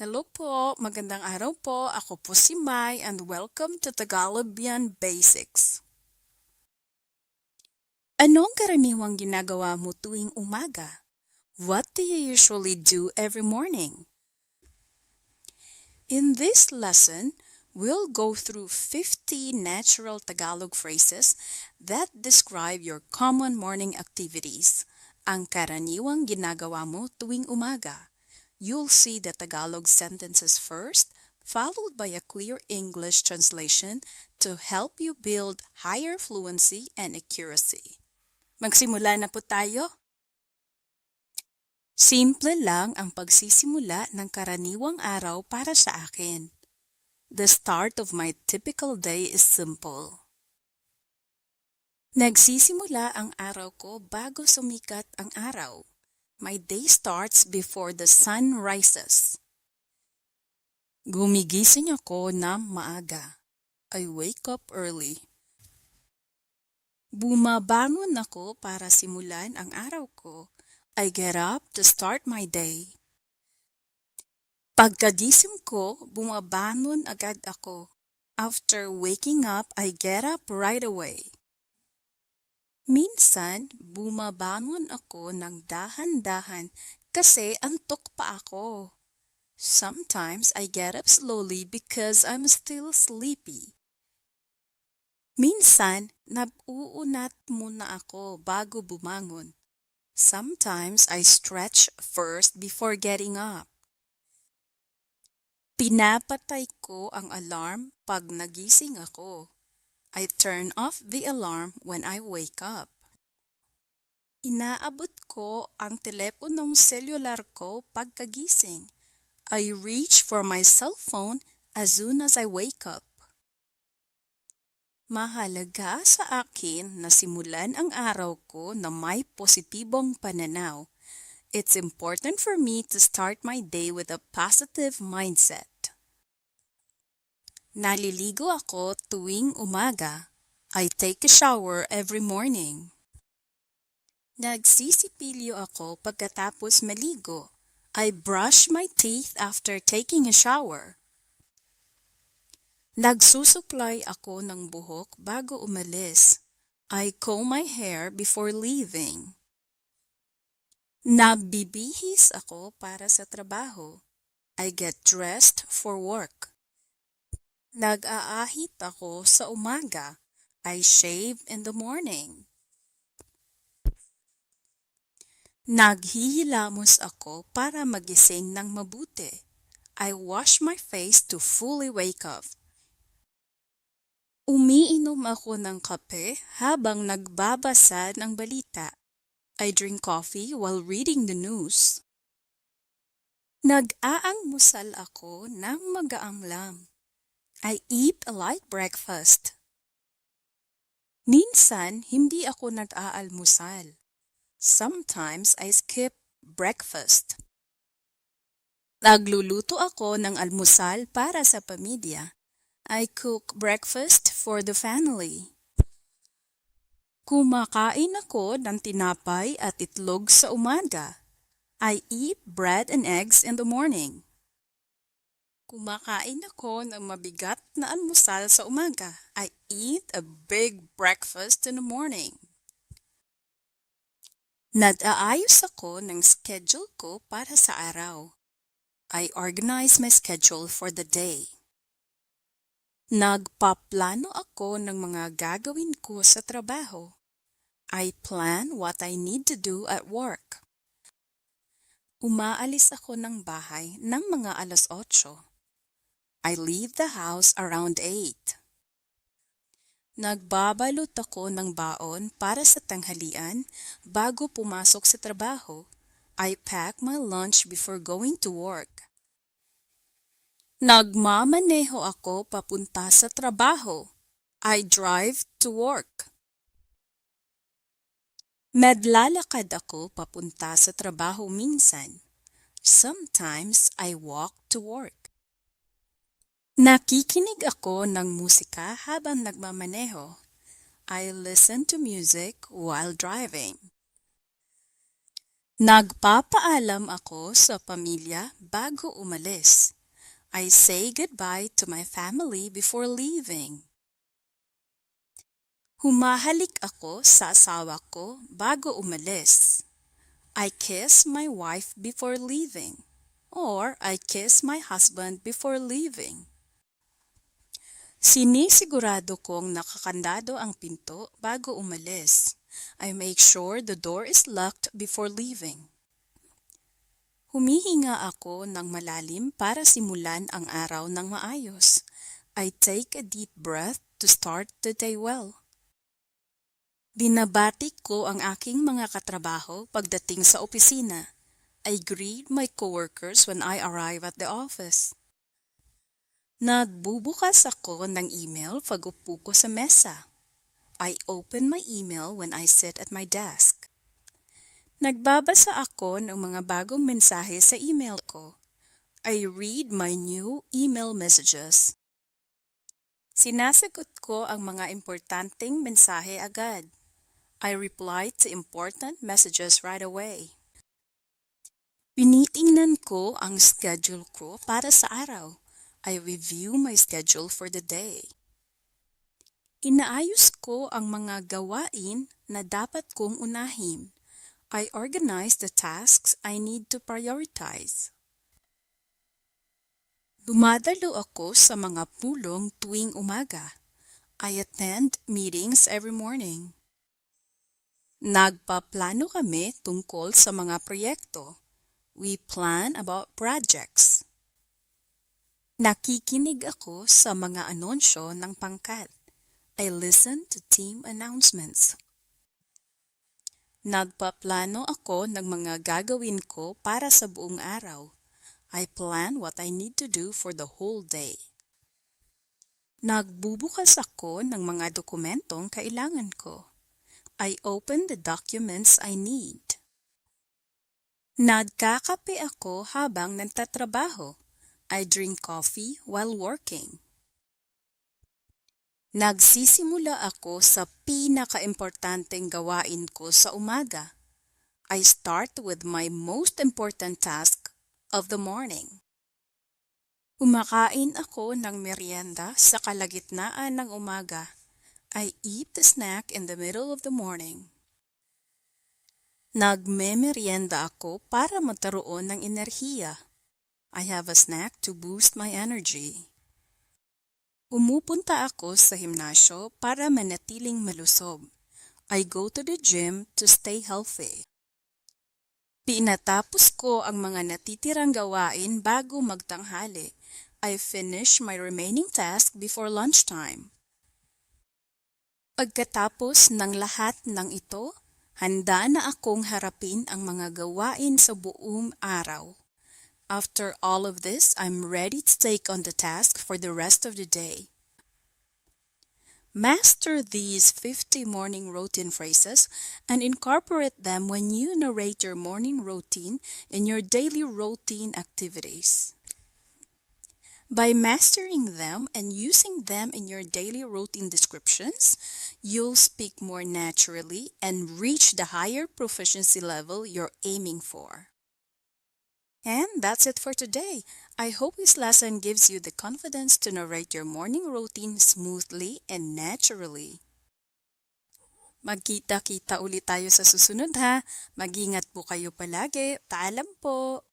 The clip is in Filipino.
Hello po, magandang araw po. Ako po si Mai and welcome to Tagalobian Basics. Anong karaniwang ginagawa mo tuwing umaga? What do you usually do every morning? In this lesson, we'll go through 50 natural Tagalog phrases that describe your common morning activities. Ang karaniwang ginagawa mo tuwing umaga. You'll see the Tagalog sentences first, followed by a clear English translation to help you build higher fluency and accuracy. Magsimula na po tayo. Simple lang ang pagsisimula ng karaniwang araw para sa akin. The start of my typical day is simple. Nagsisimula ang araw ko bago sumikat ang araw. My day starts before the sun rises. Gumigising ako ng maaga. I wake up early. Bumabangon ako para simulan ang araw ko. I get up to start my day. Pagkagising ko, bumabangon agad ako. After waking up, I get up right away. Minsan, bumabangon ako ng dahan-dahan kasi antok pa ako. Sometimes I get up slowly because I'm still sleepy. Minsan, nag-uunat muna ako bago bumangon. Sometimes I stretch first before getting up. Pinapatay ko ang alarm pag nagising ako. I turn off the alarm when I wake up. Inaabot ko ang teleponong cellular ko pagkagising. I reach for my cell phone as soon as I wake up. Mahalaga sa akin na simulan ang araw ko na may positibong pananaw. It's important for me to start my day with a positive mindset. Naliligo ako tuwing umaga. I take a shower every morning. Nagsisipilyo ako pagkatapos maligo. I brush my teeth after taking a shower. Nagsusuklay ako ng buhok bago umalis. I comb my hair before leaving. Nagbibihis ako para sa trabaho. I get dressed for work. Nag-aahit ako sa umaga. I shave in the morning. Naghihilamos ako para magising ng mabuti. I wash my face to fully wake up. Umiinom ako ng kape habang nagbabasa ng balita. I drink coffee while reading the news. Nag-aangmusal ako ng magaang lam. I eat a light breakfast. Minsan, hindi ako nag-aalmusal. Sometimes I skip breakfast. Nagluluto ako ng almusal para sa pamilya. I cook breakfast for the family. Kumakain ako ng tinapay at itlog sa umaga. I eat bread and eggs in the morning. Kumakain ako ng mabigat na almusal sa umaga. I eat a big breakfast in the morning. Nag-aayos ako ng schedule ko para sa araw. I organize my schedule for the day. Nagpaplano ako ng mga gagawin ko sa trabaho. I plan what I need to do at work. Umaalis ako ng bahay ng mga 8:00. I leave the house around 8. Nagbabalot ako ng baon para sa tanghalian bago pumasok sa trabaho. I pack my lunch before going to work. Nagmamaneho ako papunta sa trabaho. I drive to work. Naglalakad ako papunta sa trabaho minsan. Sometimes I walk to work. Nakikinig ako ng musika habang nagmamaneho. I listen to music while driving. Nagpapaalam ako sa pamilya bago umalis. I say goodbye to my family before leaving. Humahalik ako sa asawa ko bago umalis. I kiss my wife before leaving. Or I kiss my husband before leaving. Sinisigurado kong nakakandado ang pinto bago umalis. I make sure the door is locked before leaving. Humihinga ako ng malalim para simulan ang araw ng maayos. I take a deep breath to start the day well. Binabati ko ang aking mga katrabaho pagdating sa opisina. I greet my coworkers when I arrive at the office. Nagbubukas ako ng email pag upo ko sa mesa. I open my email when I sit at my desk. Nagbabasa ako ng mga bagong mensahe sa email ko. I read my new email messages. Sinasagot ko ang mga importanteng mensahe agad. I reply to important messages right away. Tinitingnan ko ang schedule ko para sa araw. I review my schedule for the day. Inaayos ko ang mga gawain na dapat kong unahin. I organize the tasks I need to prioritize. Dumadalo ako sa mga pulong tuwing umaga. I attend meetings every morning. Nagpaplano kami tungkol sa mga proyekto. We plan about projects. Nakikinig ako sa mga anunsyo ng pangkat. I listen to team announcements. Nagpaplano ako ng mga gagawin ko para sa buong araw. I plan what I need to do for the whole day. Nagbubukas ako ng mga dokumentong kailangan ko. I open the documents I need. Nagkakape ako habang nagtatrabaho. I drink coffee while working. Nagsisimula ako sa pinakaimportanteng gawain ko sa umaga. I start with my most important task of the morning. Kumakain ako ng merienda sa kalagitnaan ng umaga. I eat the snack in the middle of the morning. Nagme-merienda ako para magkaroon ng enerhiya. I have a snack to boost my energy. Pumupunta ako sa himnasyo para manatiling malusog. I go to the gym to stay healthy. Pinatapos ko ang mga natitirang gawain bago magtanghali. I finish my remaining task before lunchtime. Pagkatapos ng lahat ng ito, handa na akong harapin ang mga gawain sa buong araw. After all of this, I'm ready to take on the task for the rest of the day. Master these 50 morning routine phrases and incorporate them when you narrate your morning routine in your daily routine activities. By mastering them and using them in your daily routine descriptions, you'll speak more naturally and reach the higher proficiency level you're aiming for. And that's it for today. I hope this lesson gives you the confidence to narrate your morning routine smoothly and naturally. Magkita-kita ulit tayo sa susunod ha. Mag-ingat po kayo palagi. Paalam po!